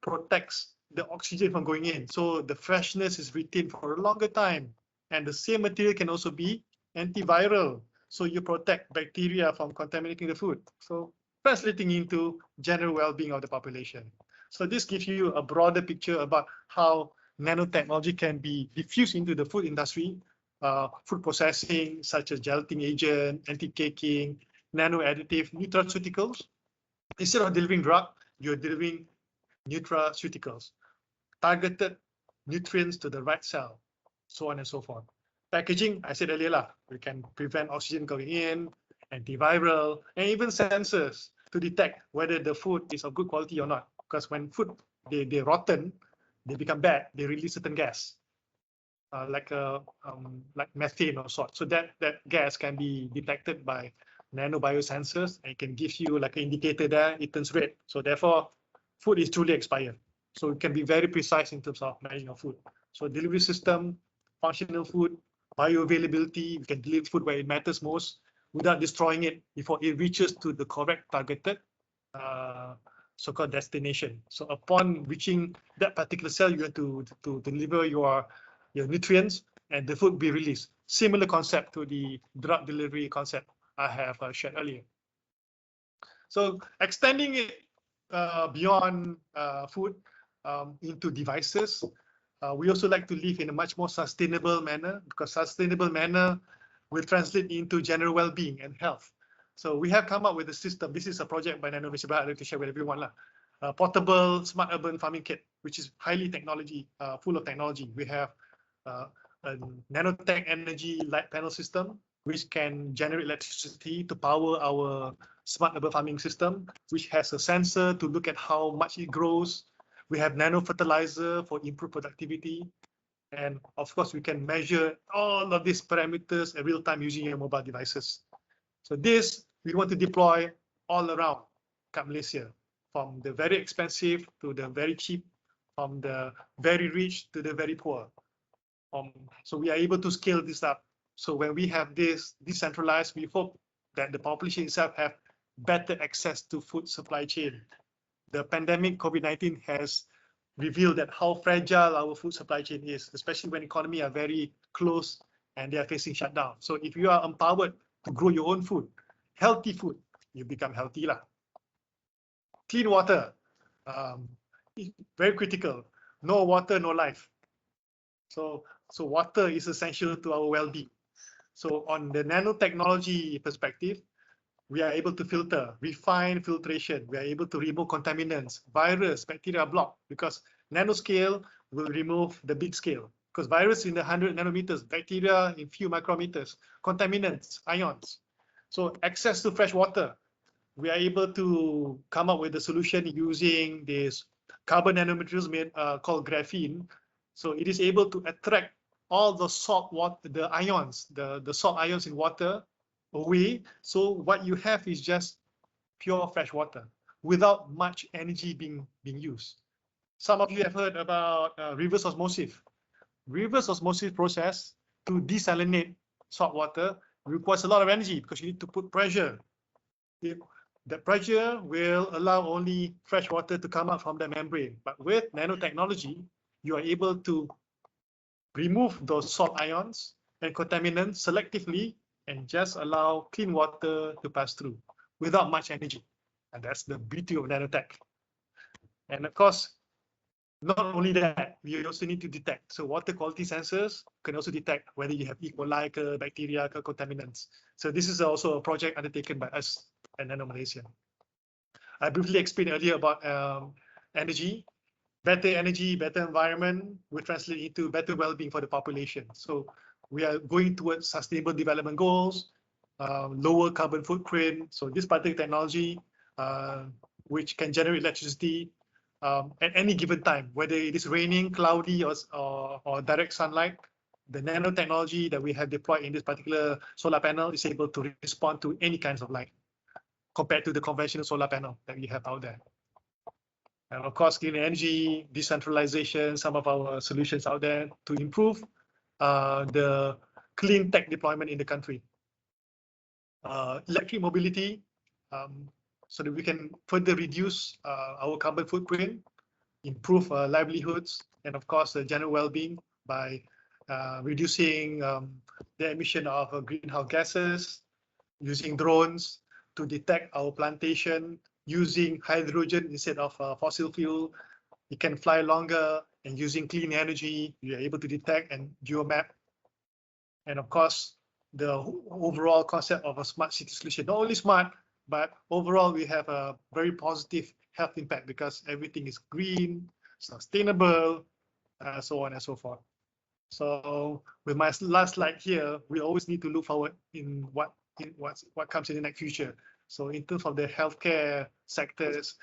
protects the oxygen from going in. So the freshness is retained for a longer time. And the same material can also be antiviral. So you protect bacteria from contaminating the food. So translating into general well-being of the population. So this gives you a broader picture about how nanotechnology can be diffused into the food industry, food processing, such as gelatin agent, anti-caking, nano additive, nutraceuticals. Instead of delivering drug, you're delivering nutraceuticals, targeted nutrients to the right cell, so on and so forth. Packaging, I said earlier, we can prevent oxygen going in, antiviral, and even sensors to detect whether the food is of good quality or not. Because when food, they rotten, they become bad, they release certain gas, like methane or sort. So that gas can be detected by nanobiosensors and can give you like an indicator there, it turns red. So therefore, food is truly expired. So it can be very precise in terms of managing your food. So delivery system, functional food, bioavailability, we can deliver food where it matters most without destroying it before it reaches to the correct targeted so-called destination. So upon reaching that particular cell, you have to deliver your nutrients and the food be released. Similar concept to the drug delivery concept I have shared earlier. So extending it beyond food into devices, we also like to live in a much more sustainable manner, because sustainable manner will translate into general well-being and health. So we have come up with a system. This is a project by Nano Malaysia. I'd like to share with everyone. Portable smart urban farming kit, which is highly technology, full of technology. We have a nanotech energy light panel system, which can generate electricity to power our smart urban farming system, which has a sensor to look at how much it grows. We have nano fertilizer for improved productivity. And of course, we can measure all of these parameters in real time using your mobile devices. So this, we want to deploy all around Malaysia, from the very expensive to the very cheap, from the very rich to the very poor. So we are able to scale this up. So when we have this decentralized, we hope that the population itself have better access to food supply chain. The pandemic COVID-19 has revealed that how fragile our food supply chain is, especially when economy are very close and they are facing shutdown. So if you are empowered to grow your own food, healthy food, you become healthy lah. Clean water, very critical. No water, no life. So water is essential to our well-being. So on the nanotechnology perspective, we are able to filter, refine filtration. We are able to remove contaminants, virus, bacteria block, because nanoscale will remove the big scale. Because virus in the 100 nanometers, bacteria in few micrometers, contaminants, ions. So access to fresh water. we are able to come up with a solution using this carbon nanomaterials made called graphene. So it is able to attract all the salt water, the ions, the salt ions in water away. So what you have is just pure fresh water without much energy being used. Some of you have heard about reverse osmosis. Reverse osmosis process to desalinate salt water requires a lot of energy because you need to put pressure. The pressure will allow only fresh water to come out from the membrane. But with nanotechnology, you are able to remove those salt ions and contaminants selectively and just allow clean water to pass through without much energy. And that's the beauty of nanotech. And of course, not only that, we also need to detect. So water quality sensors can also detect whether you have E. coli, bacteria, contaminants. So this is also a project undertaken by us at Nano Malaysia. I briefly explained earlier about energy. Better energy, better environment will translate into better well-being for the population. So we are going towards sustainable development goals, lower carbon footprint. So this particular technology, which can generate electricity at any given time, whether it is raining, cloudy, or direct sunlight, the nanotechnology that we have deployed in this particular solar panel is able to respond to any kinds of light compared to the conventional solar panel that we have out there. And of course, clean energy, decentralization, some of our solutions out there to improve the clean tech deployment in the country. Electric mobility, so that we can further reduce our carbon footprint, improve livelihoods, and of course, the general well-being by reducing the emission of greenhouse gases, using drones to detect our plantation, using hydrogen instead of fossil fuel. It can fly longer, and using clean energy, we are able to detect and geomap. And of course, the overall concept of a smart city solution, not only smart, but overall we have a very positive health impact because everything is green, sustainable, so on and so forth. So with my last slide here, we always need to look forward in what comes in the next future. So in terms of the healthcare sectors,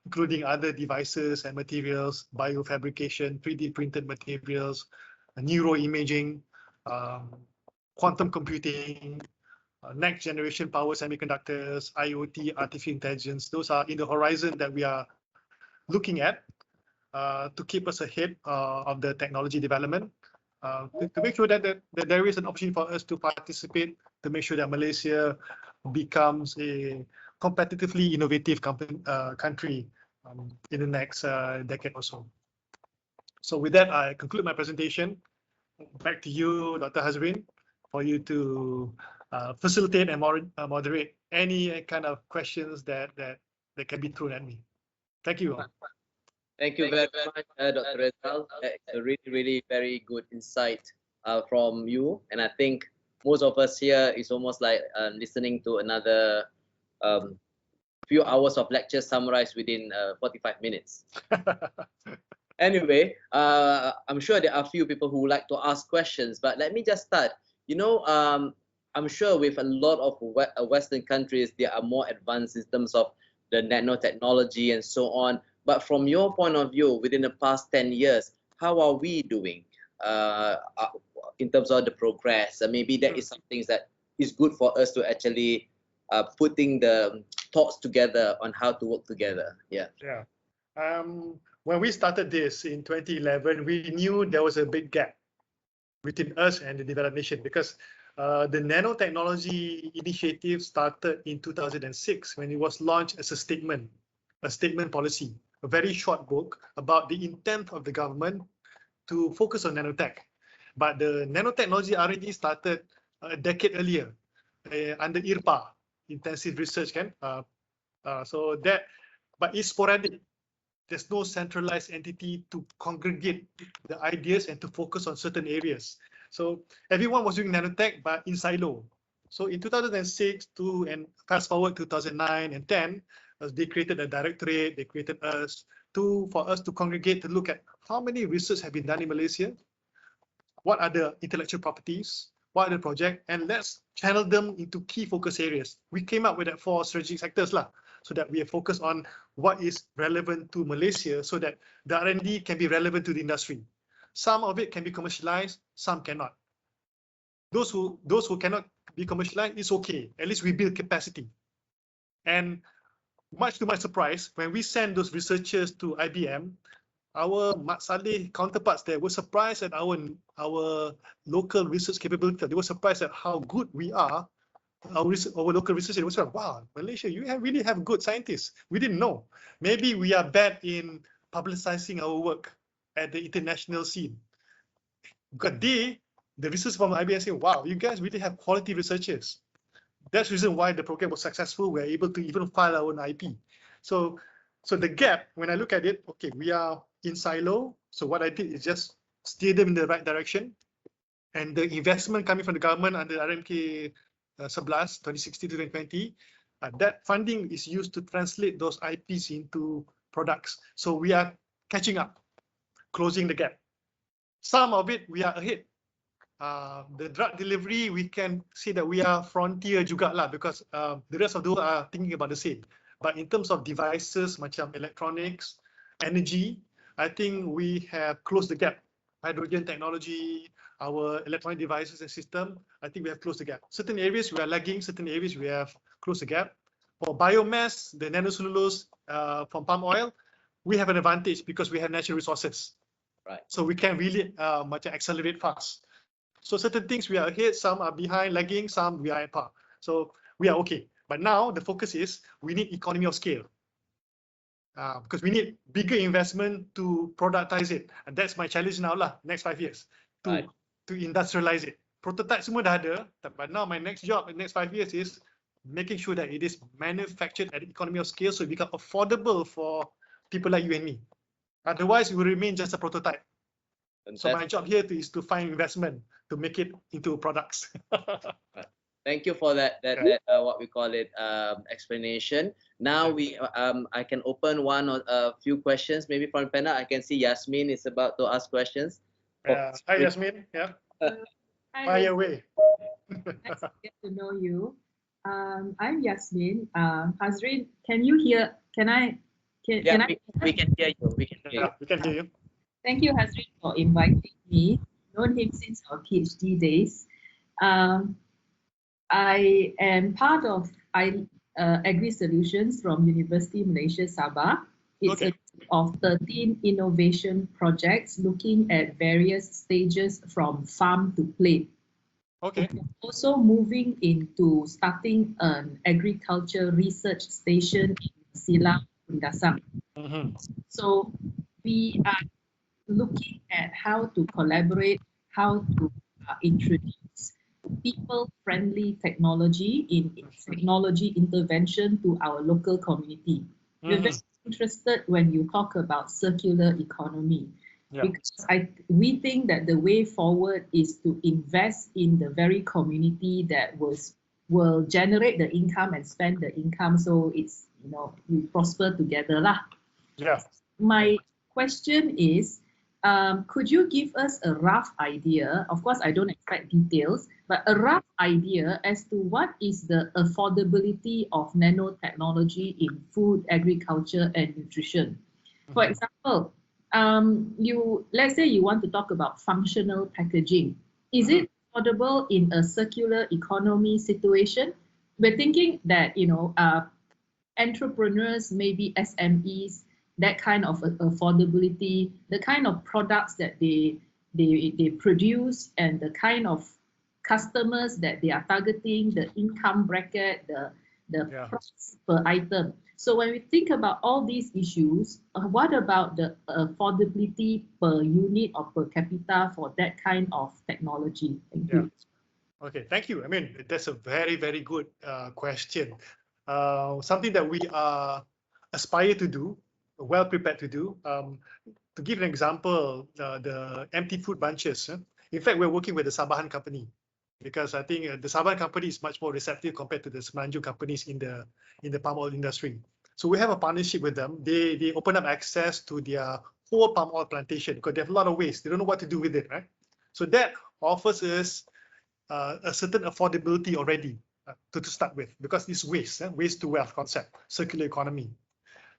including other devices and materials, biofabrication, 3D printed materials, neuroimaging, quantum computing, next generation power semiconductors, IoT, artificial intelligence, those are in the horizon that we are looking at to keep us ahead of the technology development, to make sure that there is an option for us to participate, to make sure that Malaysia becomes a competitively innovative country in the next decade or so. So with that, I conclude my presentation. Back to you, Dr. Hazreen, for you to facilitate and moderate any kind of questions that can be thrown at me. Thank you. Thank you very much, Dr. Rezul. It's a really very good insight from you. And I think most of us here is almost like listening to another few hours of lecture summarized within 45 minutes. Anyway, I'm sure there are a few people who would like to ask questions, but let me just start. You know, I'm sure with a lot of Western countries, they are more advanced in terms of the nanotechnology and so on. But from your point of view, within the past 10 years, how are we doing in terms of the progress? Maybe that is something that is good for us to actually putting the thoughts together on how to work together. Yeah. Yeah. When we started this in 2011, we knew there was a big gap between us and the developed nation because the nanotechnology initiative started in 2006 when it was launched as a statement policy, a very short book about the intent of the government to focus on nanotech. But the nanotechnology already started a decade earlier under IRPA, intensive research, so that, but it's sporadic. There's no centralized entity to congregate the ideas and to focus on certain areas. So everyone was doing nanotech, but in silo. So in 2006 and fast forward 2009 and 10, they created a directorate, they created us for us to congregate to look at how many research have been done in Malaysia, what are the intellectual properties, what are the project, and let's channel them into key focus areas. We came up with that 4 strategic sectors lah, so that we are focused on what is relevant to Malaysia, so that the R&D can be relevant to the industry. Some of it can be commercialized, some cannot. Those who cannot be commercialized, it's okay. At least we build capacity. And much to my surprise, when we send those researchers to IBM, our Mat Saleh counterparts there were surprised at our local research capability. They were surprised at how good we are. Our local researchers was like, wow, Malaysia, you really have good scientists. We didn't know. Maybe we are bad in publicizing our work at the international scene. Because the researchers from IBM say, wow, you guys really have quality researchers. That's the reason why the program was successful. We're able to even file our own IP. So the gap, when I look at it, okay, we are in silo. So what I did is just steer them in the right direction. And the investment coming from the government under RMK 2016 to 2020, that funding is used to translate those IPs into products. So we are catching up, closing the gap. Some of it we are ahead. The drug delivery, we can say that we are frontier juga lah, because the rest of the world are thinking about the same. But in terms of devices, macam electronics, energy, I think we have closed the gap. Hydrogen technology, our electronic devices and system, I think we have closed the gap. Certain areas we are lagging, certain areas we have closed the gap. For biomass, the nanocellulose from palm oil, we have an advantage because we have natural resources. Right. So we can really accelerate fast. So certain things we are ahead, some are behind, lagging, some we are at par. So we are okay. But now the focus is we need economy of scale. Because we need bigger investment to productize it. And that's my challenge now lah, next 5 years, to industrialize it. Prototype semua dah ada, but now my next job in the next 5 years is making sure that it is manufactured at the economy of scale so it becomes affordable for people like you and me. Otherwise, it will remain just a prototype. So my job here is to find investment to make it into products. Thank you for that what we call it explanation. Now I can open one or a few questions maybe from the panel. I can see Yasmin is about to ask questions. Hi Yasmin. Yeah. Fire away. Nice to get to know you. I'm Yasmin. Hazreen, can you hear? Can I? We can hear you. We can hear you. We can hear you. Thank you, Hazreen, for inviting me. Known him since our PhD days. I am part of Agri Solutions from University Malaysia Sabah. It's a group of 13 innovation projects looking at various stages from farm to plate. Okay. Also moving into starting an agriculture research station in Silang, Dasam. So we are looking at how to collaborate, how to introduce people-friendly technology in technology intervention to our local community. We're very interested when you talk about circular economy, because we think that the way forward is to invest in the very community that will generate the income and spend the income, so it's, you know, we prosper together lah. Yeah. My question is, could you give us a rough idea? Of course, I don't expect details, but a rough idea as to what is the affordability of nanotechnology in food, agriculture, and nutrition. For example, let's say you want to talk about functional packaging. Is it affordable in a circular economy situation? We're thinking that, you know, entrepreneurs, maybe SMEs, that kind of affordability, the kind of products that they produce, and the kind of customers that they are targeting, the income bracket, the price per item. So when we think about all these issues, what about the affordability per unit or per capita for that kind of technology? Thank you. Okay, thank you. I mean, that's a very, very good question. Something that we aspire to do, well prepared to do. To give an example, the empty food bunches. In fact, we're working with the Sabahan company, because I think the Sabahan company is much more receptive compared to the Semenanjung companies in the palm oil industry. So we have a partnership with them. They open up access to their whole palm oil plantation because they have a lot of waste. They don't know what to do with it, right? So that offers us a certain affordability already to start with, because it's waste to wealth concept, circular economy.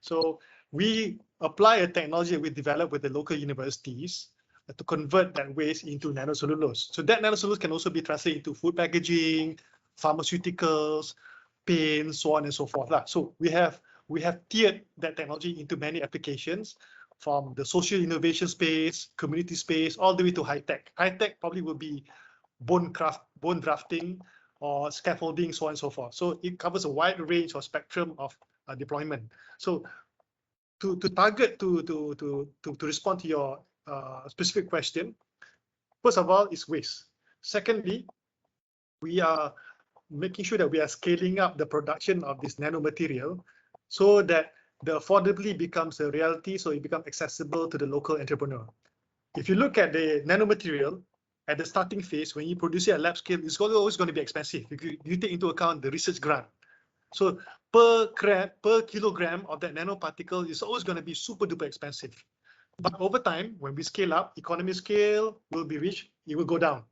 So we apply a technology that we developed with the local universities to convert that waste into nanocellulose. So that nanocellulose can also be translated into food packaging, pharmaceuticals, paints, so on and so forth. So we have tiered that technology into many applications, from the social innovation space, community space, all the way to high tech. High tech probably will be bone drafting or scaffolding, so on and so forth. So it covers a wide range or spectrum of deployment. So to respond to your specific question, first of all, is waste. Secondly, we are making sure that we are scaling up the production of this nanomaterial so that the affordability becomes a reality, so it becomes accessible to the local entrepreneur. If you look at the nanomaterial, at the starting phase, when you produce it at lab scale, it's always going to be expensive. If you take into account the research grant. So per kilogram of that nanoparticle is always going to be super duper expensive. But over time, when we scale up, economy scale will be reached, it will go down.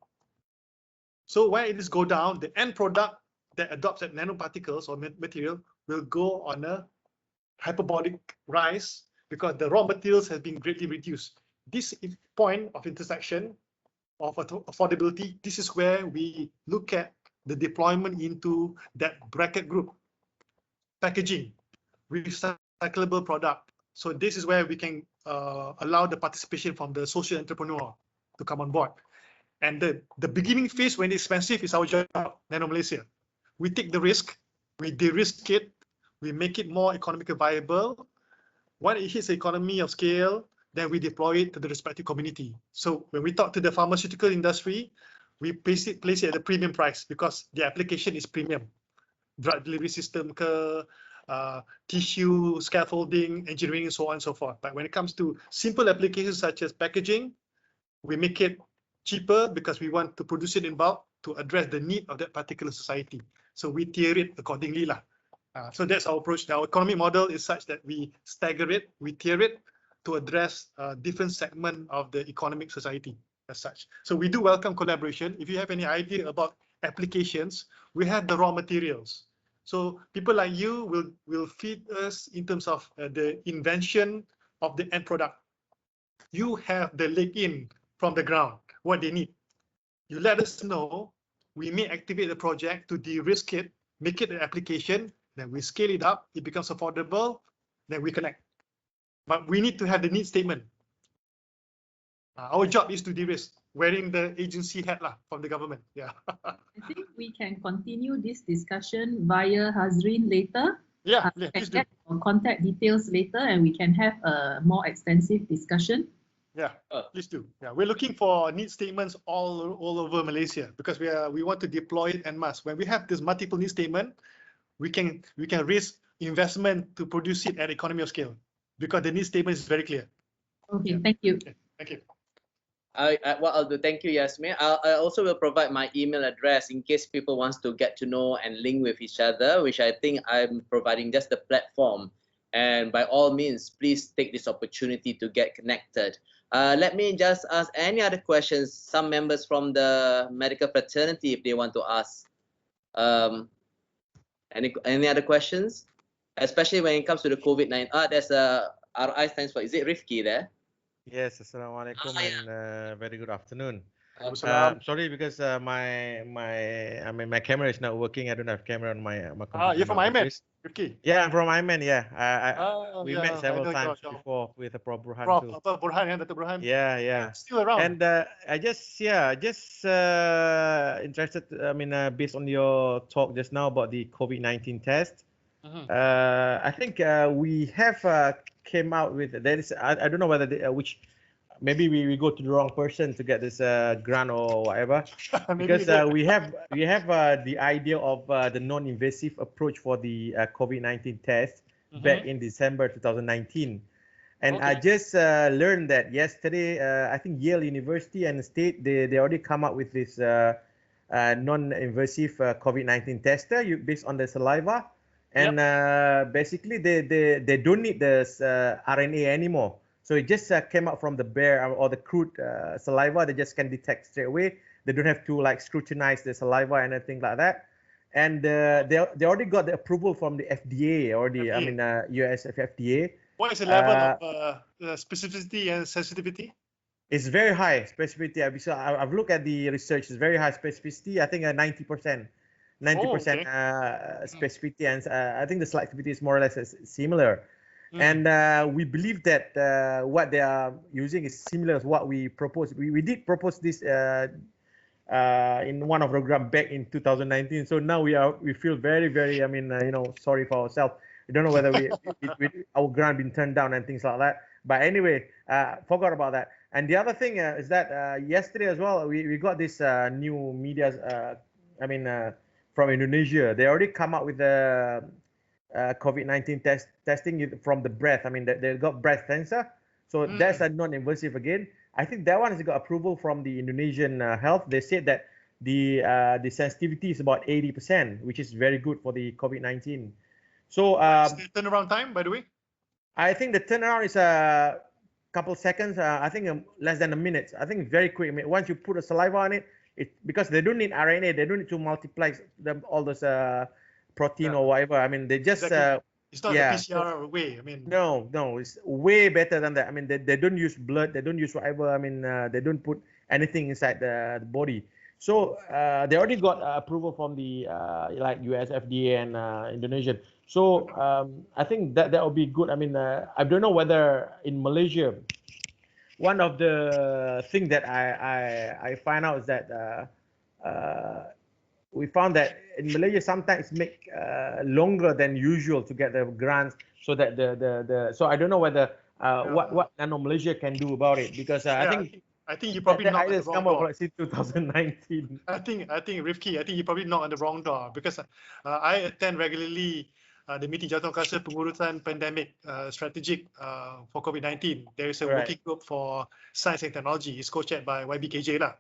So when it is go down, the end product that adopts that nanoparticles or material will go on a hyperbolic rise because the raw materials have been greatly reduced. This point of intersection of affordability, this is where we look at the deployment into that bracket group. Packaging, recyclable product. So this is where we can allow the participation from the social entrepreneur to come on board. And the beginning phase, when it's expensive, is our job, Nano Malaysia. We take the risk, we de-risk it, we make it more economically viable. When it hits the economy of scale, then we deploy it to the respective community. So when we talk to the pharmaceutical industry, we place it at a premium price because the application is premium. Drug delivery system, tissue, scaffolding, engineering, and so on and so forth. But when it comes to simple applications such as packaging, we make it cheaper because we want to produce it in bulk to address the need of that particular society. So we tier it accordingly. So that's our approach. Our economic model is such that we stagger it, we tier it to address different segment of the economic society as such. So we do welcome collaboration. If you have any idea about applications, we have the raw materials. So people like you will feed us in terms of the invention of the end product. You have the leg in from the ground, what they need. You let us know, we may activate the project to de-risk it, make it an application, then we scale it up, it becomes affordable, then we connect. But we need to have the need statement. Our job is to de-risk, wearing the agency hat from the government. Yeah. I think we can continue this discussion via Hazreen later. Yeah, please do. Get contact details later, and we can have a more extensive discussion. Yeah, please do. Yeah, we're looking for need statements all over Malaysia because we want to deploy it en masse. When we have this multiple need statement, we can raise investment to produce it at economy of scale because the need statement is very clear. Okay, yeah. Thank you. Okay, thank you. What I'll do, thank you, Yasmin. I also will provide my email address in case people wants to get to know and link with each other, which I think I'm providing just the platform. And by all means, please take this opportunity to get connected. Let me just ask any other questions, some members from the medical fraternity, if they want to ask. Any other questions? Especially when it comes to the COVID-19. There's a RI stands for, is it Rifki there? Yes, Assalamualaikum and very good afternoon. Sorry because my camera is not working. I don't have camera on my computer. You're from Ahmad, Rifki? Yeah, I'm from Ahmad. Yeah, we met several times your before with the Prof Burhan Prof, too. Burhan, Dr. Burhan. Yeah. Still around. And I just interested. Based on your talk just now about the COVID-19 test. I think we have came out with there is I don't know whether which maybe we go to the wrong person to get this grant or whatever because we have the idea of the non-invasive approach for the COVID-19 test back in December 2019, and I just learned that yesterday. I think Yale University and the state they already come up with this non-invasive COVID-19 tester based on the saliva. And basically, they don't need the RNA anymore. So it just came out from the bear or the crude saliva. They just can detect straight away they don't have to like scrutinize the saliva and anything like that. And they already got the approval from the FDA already. FDA. I mean, US FDA. What is the level of specificity and sensitivity? It's very high specificity. I've looked at the research. It's very high specificity. I think 90%, 90% specificity, and I think the selectivity is more or less similar. And we believe that what they are using is similar to what we proposed. We did propose this in one of the program back in 2019. So now we feel very, I mean, sorry for ourselves. We don't know whether our grant been turned down and things like that. But anyway, forgot about that. And the other thing is that yesterday as well, we got this new media, from Indonesia. They already come out with the COVID-19 testing from the breath. I mean, they got breath sensor. So that's a non-invasive again. I think that one has got approval from the Indonesian health. They said that the sensitivity is about 80%, which is very good for the COVID-19. So the turnaround time, by the way? I think the turnaround is a couple seconds. I think less than a minute. I think very quick. I mean, once you put a saliva on it, because they don't need RNA, they don't need to multiply all those protein or whatever. I mean, they just it's not the PCR way. I mean, no, it's way better than that. I mean, they don't use blood, they don't use whatever. I mean, they don't put anything inside the body. So they already got approval from the like US FDA and Indonesian. So I think that will be good. I mean, I don't know whether in Malaysia, one of the things that I find out is that we found that in Malaysia sometimes make longer than usual to get the grants, so that so I don't know whether what Nano Malaysia can do about it, because I think you probably knocked on the wrong door. Since 2019. I think Rifki, I think you probably knocked on the wrong door, because I attend regularly the meeting Jawatankuasa Pengurusan Pandemic Strategic for COVID-19. There is a working group for science and technology. It's co-chaired by YBKJ lah.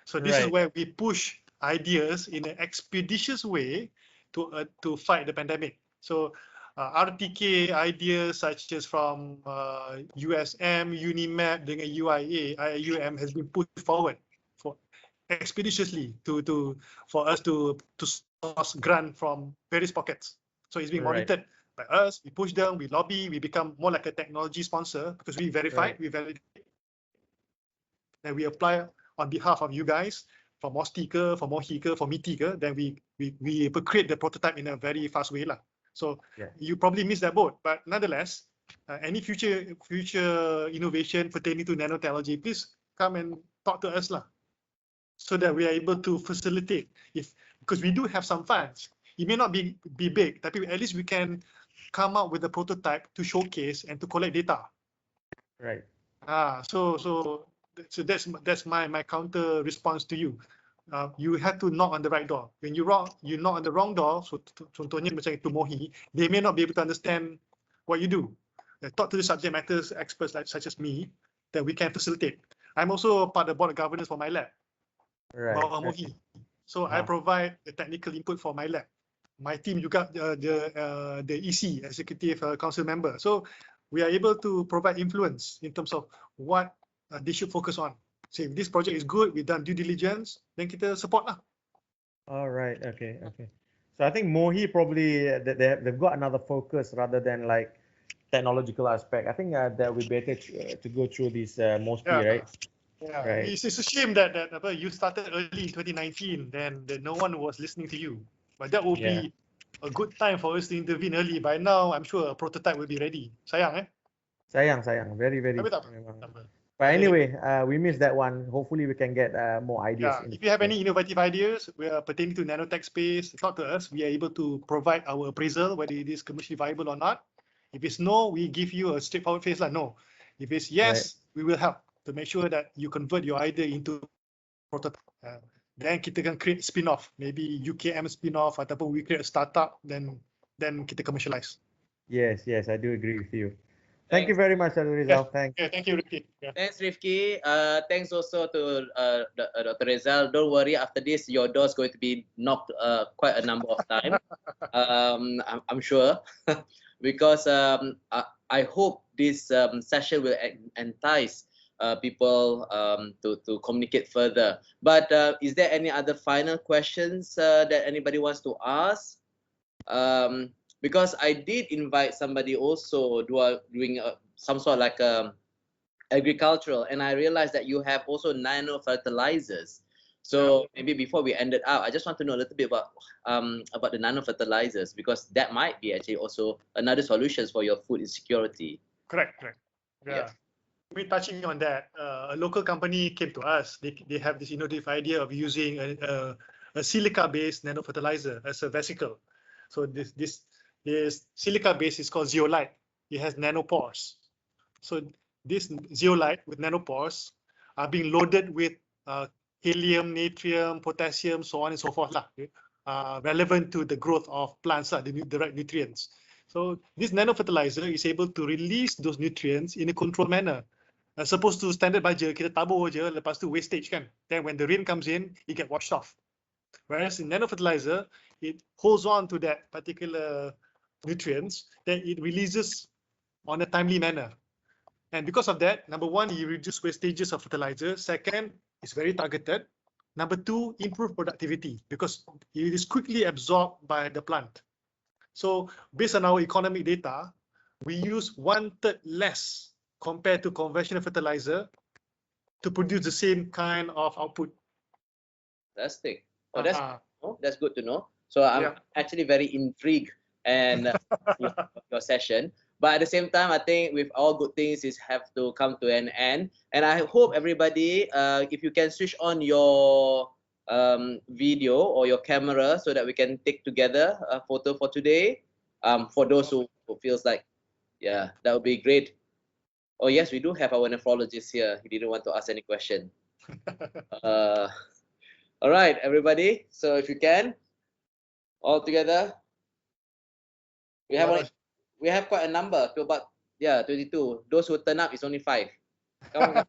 So this is where we push ideas in an expeditious way to fight the pandemic. So RTK ideas such as from USM, UNIMAP dengan UIA, IUM has been put forward for expeditiously for us to source grant from various pockets. So it's being monitored by us. We push them, we lobby, we become more like a technology sponsor, because we verify, we validate, and we apply on behalf of you guys for more sticker, for more HIKA, for MITIKA. Then we create the prototype in a very fast way lah. So you probably missed that boat, but nonetheless, any future innovation pertaining to nanotechnology, please come and talk to us lah, so that we are able to facilitate. Because we do have some funds. It may not be big, but at least we can come out with a prototype to showcase and to collect data. Right. So that's my counter response to you. You have to knock on the right door. When you knock on the wrong door, so contohnya macam itu Mohi, they may not be able to understand what you do. Talk to the subject matters experts such as me, that we can facilitate. I'm also part of the board of governance for my lab, Mohi. So I provide the technical input for my lab. My team juga the EC, Executive Council member. So we are able to provide influence in terms of what they should focus on. So if this project is good, we've done due diligence, then kita support lah. All right. Okay. So I think Mohi probably they've got another focus rather than like technological aspect. I think that would be better to go through this mostly, right? Yeah. Right. It's a shame that you started early in 2019, then no one was listening to you. But that would be a good time for us to intervene early. By now, I'm sure a prototype will be ready. Sayang, Sayang. Very. Tapi tak apa. But anyway, we missed that one. Hopefully, we can get more ideas. If you have any innovative ideas pertaining to nanotech space, talk to us. We are able to provide our appraisal, whether it is commercially viable or not. If it's no, we give you a straightforward face like no. If it's yes, we will help to make sure that you convert your idea into prototype. Then kita can create spin-off, maybe UKM spin-off, ataupun we create a startup, then kita commercialize. Yes, I do agree with you. Thank you very much, Rezul. Thanks. Thank you, Rifki. Thanks, Rifki. Thanks also to Dr. Rezul. Don't worry, after this, your door is going to be knocked quite a number of times. I'm sure, because I hope this session will entice people to communicate further. But is there any other final questions that anybody wants to ask? Because I did invite somebody also doing some sort of like agricultural, and I realized that you have also nano fertilizers. So maybe before we end it out, I just want to know a little bit about the nano fertilizers, because that might be actually also another solution for your food insecurity. Correct. Yeah. We're touching on that. A local company came to us. They have this innovative idea of using a silica-based nano fertilizer as a vesicle. So this silica base is called zeolite. It has nanopores. So this zeolite with nanopores are being loaded with helium, natrium, potassium, so on and so forth, relevant to the growth of plants, the right nutrients. So this nano fertilizer is able to release those nutrients in a controlled manner. As opposed to standard baja, kita tabur je, lepas tu wastage kan. Then when the rain comes in, it get washed off. Whereas in nano fertilizer, it holds on to that particular nutrients, then it releases on a timely manner. And because of that, number one, you reduce wastages of fertilizer. Second, it's very targeted. Number two, improve productivity because it is quickly absorbed by the plant. So based on our economic data, we use 1/3 less compared to conventional fertilizer to produce the same kind of output. Fantastic. Oh, that's good to know. So I'm actually very intrigued and your session. But at the same time, I think with all good things is have to come to an end. And I hope everybody, if you can switch on your video or your camera so that we can take together a photo for today. For those who feels like, yeah, that would be great. Oh yes, we do have our nephrologist here. He didn't want to ask any question. All right, everybody. So if you can, all together, we have quite a number to about 22. Those who turn up is only 5. Come on,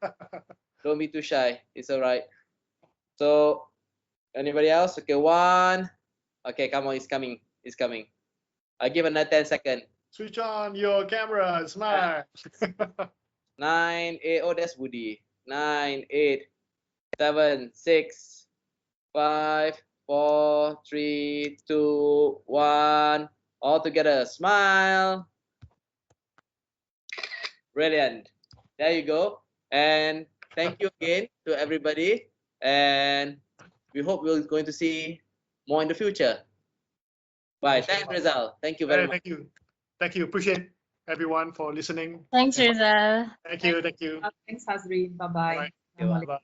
don't be too shy. It's all right. So anybody else? Okay, 1. Okay, come on, it's coming. It's coming. I'll give another 10 seconds. Switch on your camera, smile. 9, 8. Oh, that's Woody. 9, 8, 7, 6, 5, 4, 3, 2, 1. All together, smile. Brilliant. There you go. And thank you again to everybody. And we hope we're going to see more in the future. Bye. Thanks, Rezul. Thank you very much. Thank you. Appreciate everyone for listening. Thanks, Rezul. Thank you. Thanks, Hazreen. Bye-bye. Bye.